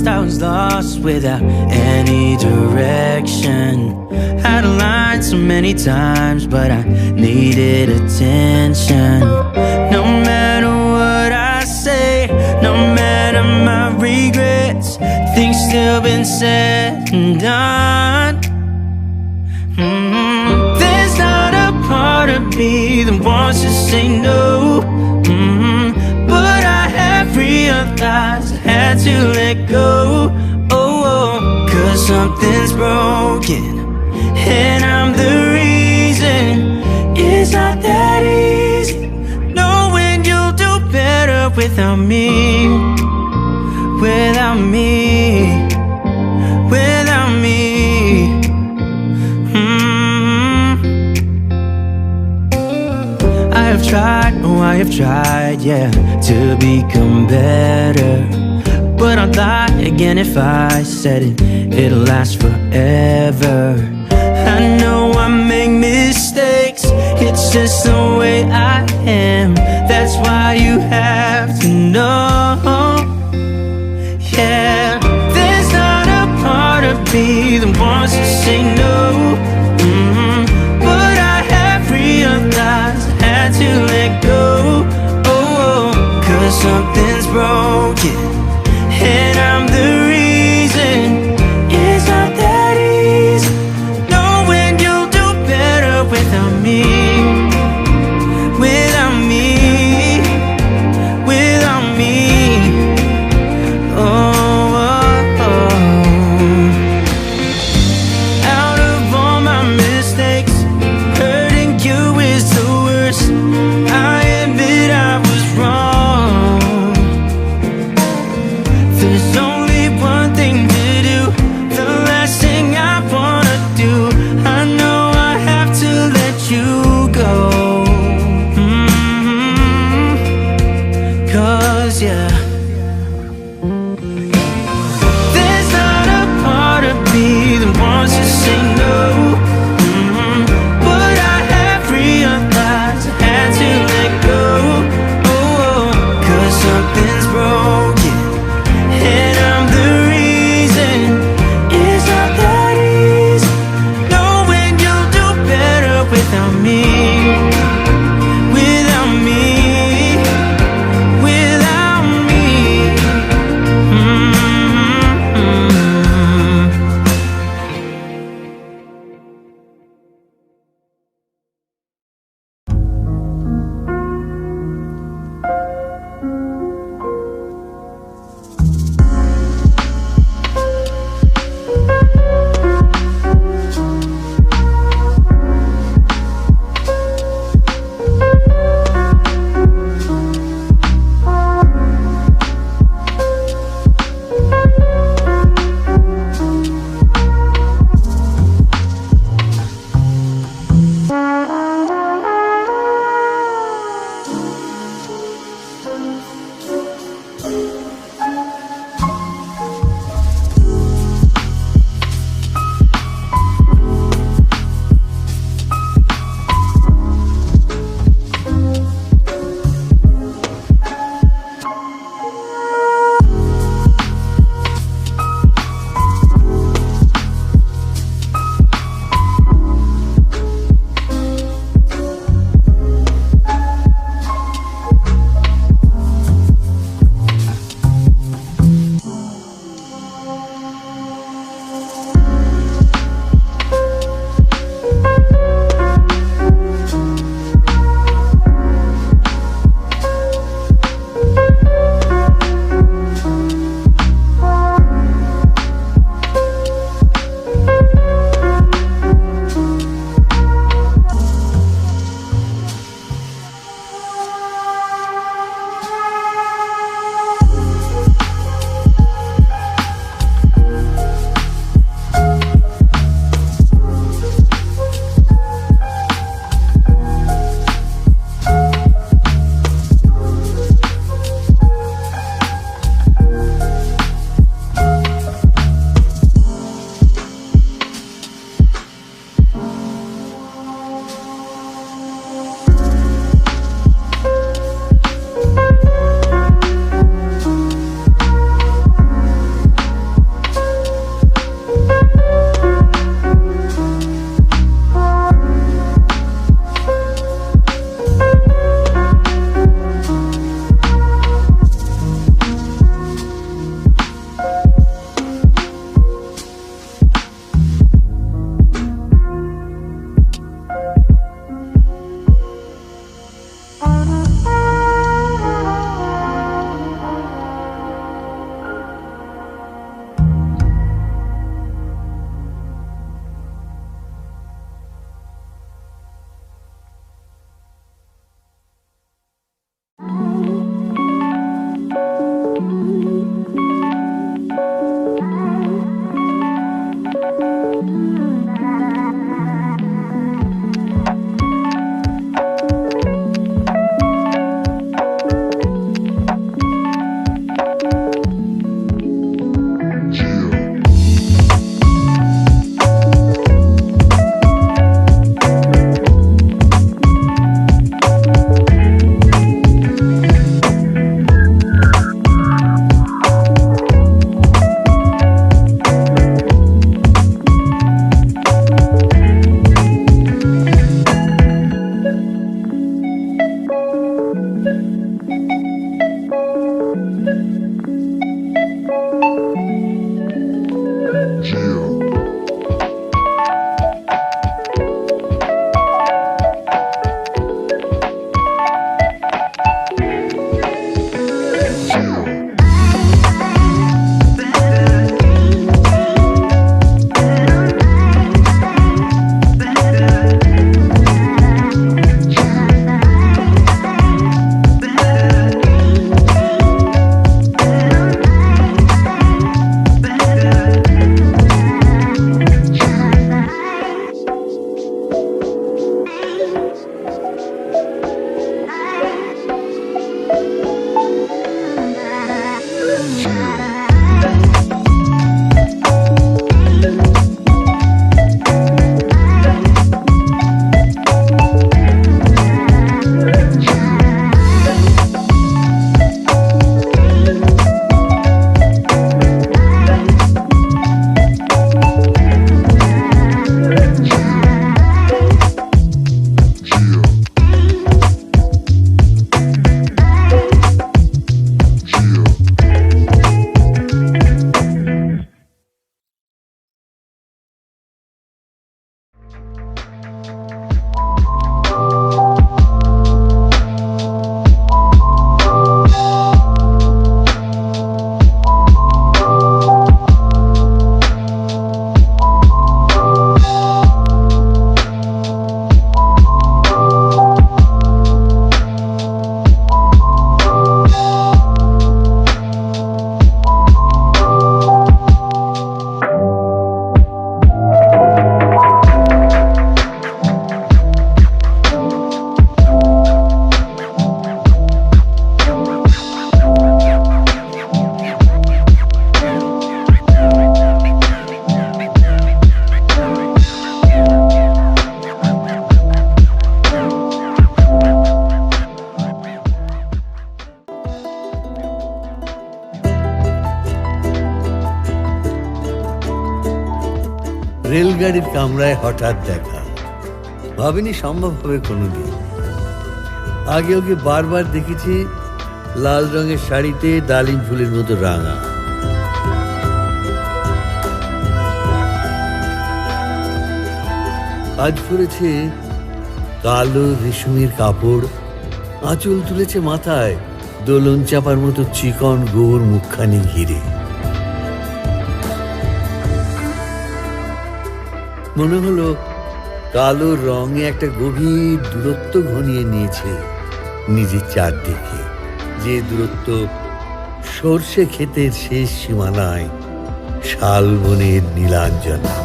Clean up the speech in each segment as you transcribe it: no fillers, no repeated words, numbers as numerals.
I was lost without any direction. Had a line so many times, but I needed attention. No matter what I say, no matter my regrets, things still been said and done. There's not a part of me that wants to say no, but I have realized I had to let go. Cause something's broken and I'm the reason. It's not that easy knowing you'll do better without me. Without me. Without me. I have tried, oh I have tried, yeah, to become better. But I'd lie again if I said it'll last forever. I know I make mistakes, it's just the way I am. That's why you have to know. Yeah, there's not a part of me that wants to say no, but I have realized I had to let go. Cause something's broken and I'm the reason. It's not that easy knowing you'll do better without me. Without me. Without me. Oh, oh, oh. Out of all my mistakes, hurting you is the worst. I admit I was wrong. কামরায় হঠাৎ দেখা, ভাবিনি সম্ভব হবে কোনোদিন। আগে ওকে বারবার দেখেছি লাল রঙের শাড়িতে ডালিম ফুলের মতো রাঙা। আজ পরেছে কালো রেশমের কাপড়, আঁচল তুলেছে মাথায়, দোলন চাপার মতো চিকন গোর মুখখানি ঘিরে। মনে হলো কালো রঙে একটা গভীর দূরত্ব ঘনিয়ে নিয়েছে নিজের চারদিকে, যে দূরত্ব সর্ষে ক্ষেতের শেষ সীমানায় শালবনের নীলাঞ্জনা।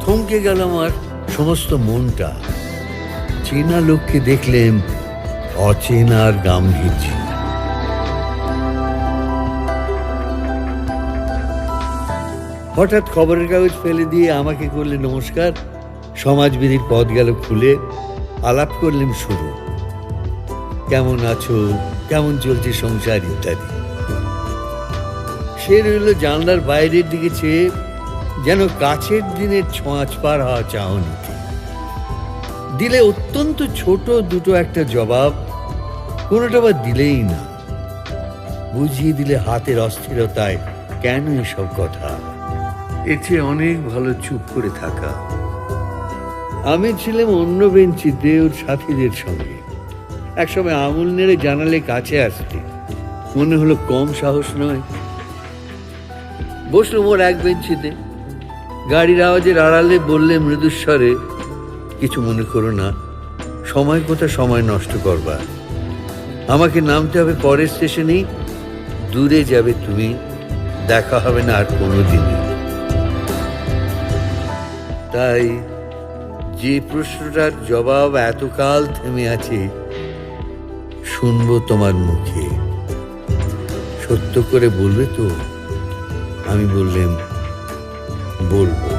থমকে গেল আমার সমস্ত মনটা। চেনা লোককে দেখলেন অচেনার গাম্ভীর্য। হঠাৎ খবরের কাগজ ফেলে দিয়ে আমাকে করলে নমস্কার, সমাজবিধির পথ গেল খুলে, আলাপ করলেন শুরু, কেমন আছো, কেমন চলছে সংসার ইত্যাদি। সে রইল জানলার বাইরের দিকে চেয়ে, যেন কাছের দিনের ছোঁয়াচ পার হওয়া চাহনিতে। দিলে অত্যন্ত ছোট দুটো একটা জবাব, কোনোটা বা দিলেই না। বুঝিয়ে দিলে হাতের অস্থিরতায় কেন এসব কথা। এর চেয়ে অনেক ভালো চুপ করে থাকা। আমি ছিলাম অন্য বেঞ্চিতে ওর সাথীদের সঙ্গে। একসময় আঙুল নেড়ে জানালে কাছে আসতে, মনে হলো কম সাহস নয়। বসলাম ওর এক বেঞ্চিতে। গাড়ির আওয়াজের আড়ালে বললে মৃদুস্বরে, কিছু মনে করো না, সময় কোথা সময় নষ্ট করবার। আমাকে নামতে হবে পরের স্টেশনেই, দূরে যাবে তুমি, দেখা হবে না আর কোনোদিনই। তাই যে প্রশ্নটার জবাব এতকাল থেমে আছে, শুনবো তোমার মুখে, সত্য করে বলবে তো? আমি বললাম, বলবো।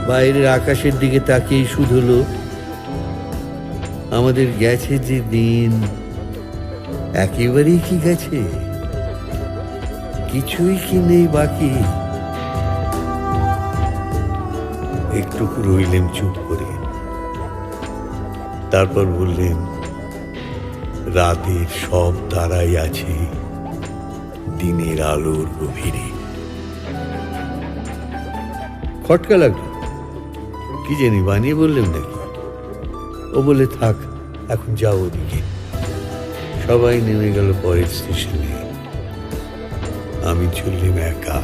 বাইরের আকাশের দিকে তাকিয়ে শুধলো, আমাদের গেছে যে দিন, একেবারেই কি গেছে? কিছুই কি নেই বাকি? একটু রইলেন চুপ করে, তারপর বললেন, রাতের সব তারাই আছে দিনের আলোর গভীরে। খটকা লাগলো, কি জানি বানিয়ে বললেন নাকি। ও বলে, থাক এখন যাও ওদিকে। সবাই নেমে গেল পরের স্টেশনে, আমি চললাম একা।